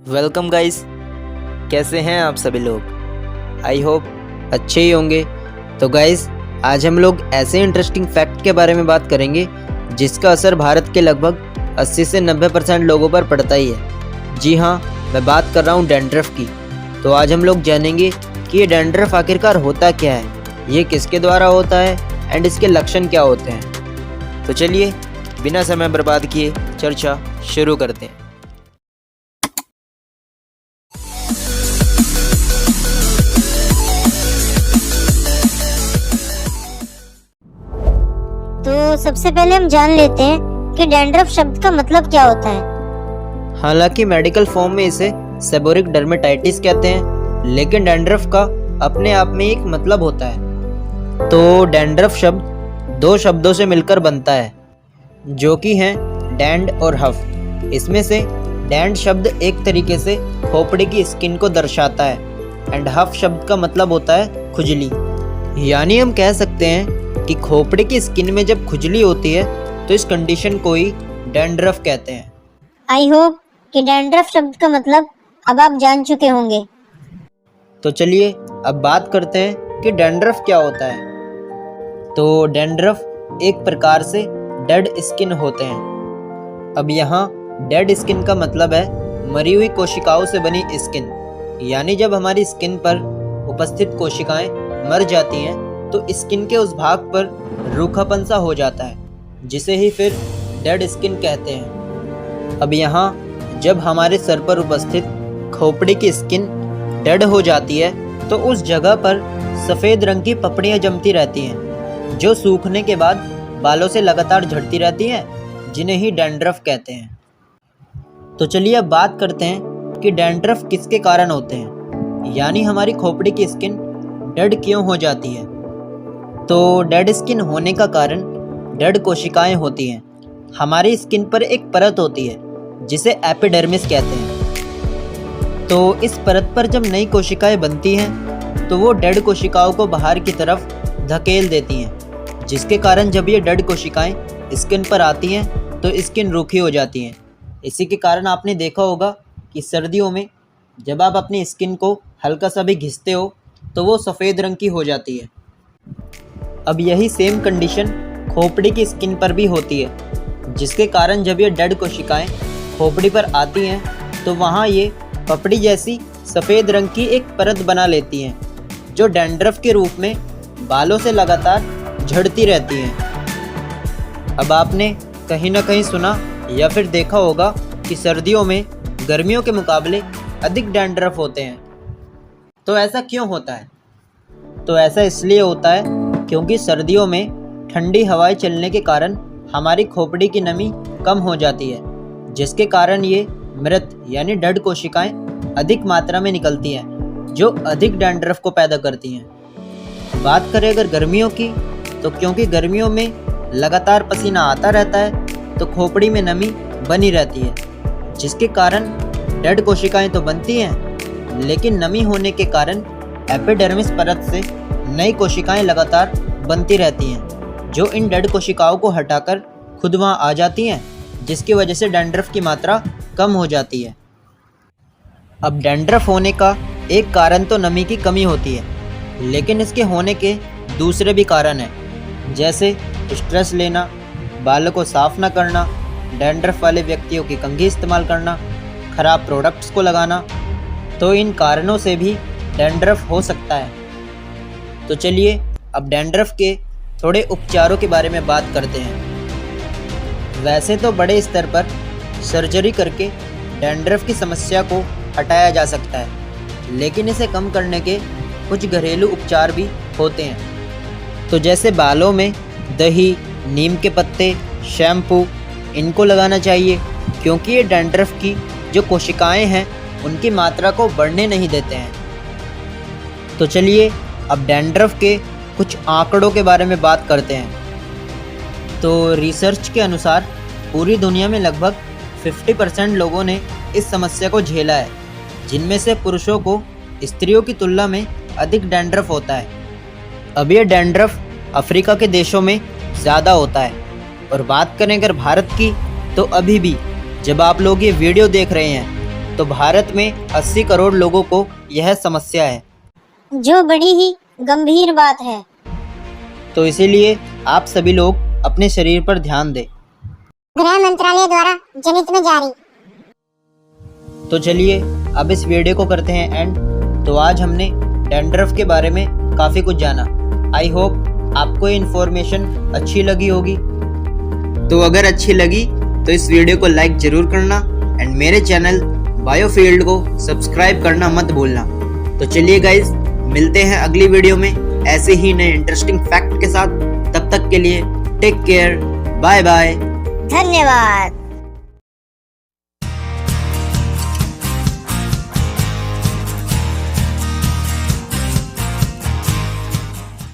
Welcome guys, कैसे हैं आप सभी लोग। आई होप अच्छे ही होंगे। तो गाइस, आज हम लोग ऐसे इंटरेस्टिंग फैक्ट के बारे में बात करेंगे जिसका असर भारत के लगभग 80 से 90% लोगों पर पड़ता ही है। जी हाँ, मैं बात कर रहा हूँ डैंड्रफ की। तो आज हम लोग जानेंगे कि ये डैंड्रफ आखिरकार होता क्या है, ये किसके द्वारा होता है एंड इसके लक्षण क्या होते हैं। तो चलिए बिना समय बर्बाद किए चर्चा शुरू करते हैं। तो सबसे पहले हम जान लेते हैं कि डैंड्रफ शब्द का मतलब क्या होता है। हालांकि मेडिकल फॉर्म में इसे सेबोरिक डर्मेटाइटिस कहते हैं, लेकिन डैंड्रफ का अपने आप में एक मतलब होता है। तो डैंड्रफ शब्द दो शब्दों से मिलकर बनता है, जो कि हैं डैंड और हफ। इसमें से डैंड शब्द एक तरीके से खोपड़ी की स्किन को दर्शाता है एंड हफ शब्द का मतलब होता है खुजली। यानी हम कह सकते हैं कि खोपड़ी की स्किन में जब खुजली होती है तो इस कंडीशन को ही डैंड्रफ कहते हैं। आई होप कि डैंड्रफ शब्द का मतलब अब आप जान चुके होंगे। तो चलिए अब बात करते हैं कि डैंड्रफ क्या होता है। तो डैंड्रफ एक प्रकार से डेड स्किन होते हैं। अब यहाँ डेड स्किन का मतलब है मरी हुई कोशिकाओं से बनी स्किन। यानी जब हमारी स्किन पर उपस्थित कोशिकाएं मर जाती हैं तो स्किन के उस भाग पर रूखापन सा हो जाता है, जिसे ही फिर डेड स्किन कहते हैं। अब यहाँ जब हमारे सर पर उपस्थित खोपड़ी की स्किन डेड हो जाती है तो उस जगह पर सफ़ेद रंग की पपड़ियाँ जमती रहती हैं, जो सूखने के बाद बालों से लगातार झड़ती रहती हैं, जिन्हें ही डैंड्रफ कहते हैं। तो चलिए अब बात करते हैं कि डैंड्रफ किसके कारण होते हैं, यानी हमारी खोपड़ी की स्किन डेड क्यों हो जाती है। तो डेड स्किन होने का कारण डेड कोशिकाएं होती हैं। हमारी स्किन पर एक परत होती है जिसे एपिडर्मिस कहते हैं। तो इस परत पर जब नई कोशिकाएं बनती हैं तो वो डेड कोशिकाओं को बाहर की तरफ धकेल देती हैं, जिसके कारण जब ये डेड कोशिकाएं स्किन पर आती हैं तो स्किन रूखी हो जाती हैं। इसी के कारण आपने देखा होगा कि सर्दियों में जब आप अपनी स्किन को हल्का सा भी घिसते हो तो वो सफ़ेद रंग की हो जाती है। अब यही सेम कंडीशन खोपड़ी की स्किन पर भी होती है, जिसके कारण जब ये डेड कोशिकाएं खोपड़ी पर आती हैं तो वहाँ ये पपड़ी जैसी सफ़ेद रंग की एक परत बना लेती हैं, जो डैंड्रफ के रूप में बालों से लगातार झड़ती रहती हैं। अब आपने कहीं ना कहीं सुना या फिर देखा होगा कि सर्दियों में गर्मियों के मुकाबले अधिक डैंड्रफ होते हैं। तो ऐसा क्यों होता है? तो ऐसा इसलिए होता है क्योंकि सर्दियों में ठंडी हवाएं चलने के कारण हमारी खोपड़ी की नमी कम हो जाती है, जिसके कारण ये मृत यानी डेड कोशिकाएं अधिक मात्रा में निकलती हैं, जो अधिक डैंड्रफ को पैदा करती हैं। बात करें अगर गर्मियों की, तो क्योंकि गर्मियों में लगातार पसीना आता रहता है तो खोपड़ी में नमी बनी रहती है, जिसके कारण डेड कोशिकाएं तो बनती हैं, लेकिन नमी होने के कारण एपिडर्मिस परत से नई कोशिकाएं लगातार बनती रहती हैं, जो इन डेड कोशिकाओं को हटाकर खुद वहां आ जाती हैं, जिसकी वजह से डैंड्रफ की मात्रा कम हो जाती है। अब डैंड्रफ होने का एक कारण तो नमी की कमी होती है, लेकिन इसके होने के दूसरे भी कारण हैं, जैसे स्ट्रेस लेना, बालों को साफ ना करना, डैंड्रफ वाले व्यक्तियों की कंघी इस्तेमाल करना, खराब प्रोडक्ट्स को लगाना। तो इन कारणों से भी डैंड्रफ हो सकता है। तो चलिए अब डैंड्रफ के थोड़े उपचारों के बारे में बात करते हैं। वैसे तो बड़े स्तर पर सर्जरी करके डैंड्रफ की समस्या को हटाया जा सकता है, लेकिन इसे कम करने के कुछ घरेलू उपचार भी होते हैं। तो जैसे बालों में दही, नीम के पत्ते, शैम्पू, इनको लगाना चाहिए, क्योंकि ये डैंड्रफ की जो कोशिकाएं हैं उनकी मात्रा को बढ़ने नहीं देते हैं। तो चलिए अब डैंड्रफ के कुछ आंकड़ों के बारे में बात करते हैं। तो रिसर्च के अनुसार पूरी दुनिया में लगभग 50% लोगों ने इस समस्या को झेला है, जिनमें से पुरुषों को स्त्रियों की तुलना में अधिक डैंड्रफ होता है। अब ये डैंड्रफ अफ्रीका के देशों में ज़्यादा होता है। और बात करें अगर भारत की, तो अभी भी जब आप लोग ये वीडियो देख रहे हैं तो भारत में 80 करोड़ लोगों को यह समस्या है, जो बड़ी ही गंभीर बात है। तो इसीलिए आप सभी लोग अपने शरीर पर ध्यान दें। गृह मंत्रालय द्वारा जनहित में जारी। तो चलिए अब इस वीडियो को करते हैं एंड। तो आज हमने डैंड्रफ के बारे में काफ़ी कुछ जाना। आई होप आपको ये इन्फॉर्मेशन अच्छी लगी होगी। तो अगर अच्छी लगी तो इस वीडियो को लाइक ज़रूर करना एंड मेरे चैनल बायोफील्ड को सब्सक्राइब करना मत भूलना। तो चलिए गाइज, मिलते हैं अगली वीडियो में ऐसे ही नए इंटरेस्टिंग फैक्ट के साथ। तब तक के लिए टेक केयर, बाय बाय, धन्यवाद।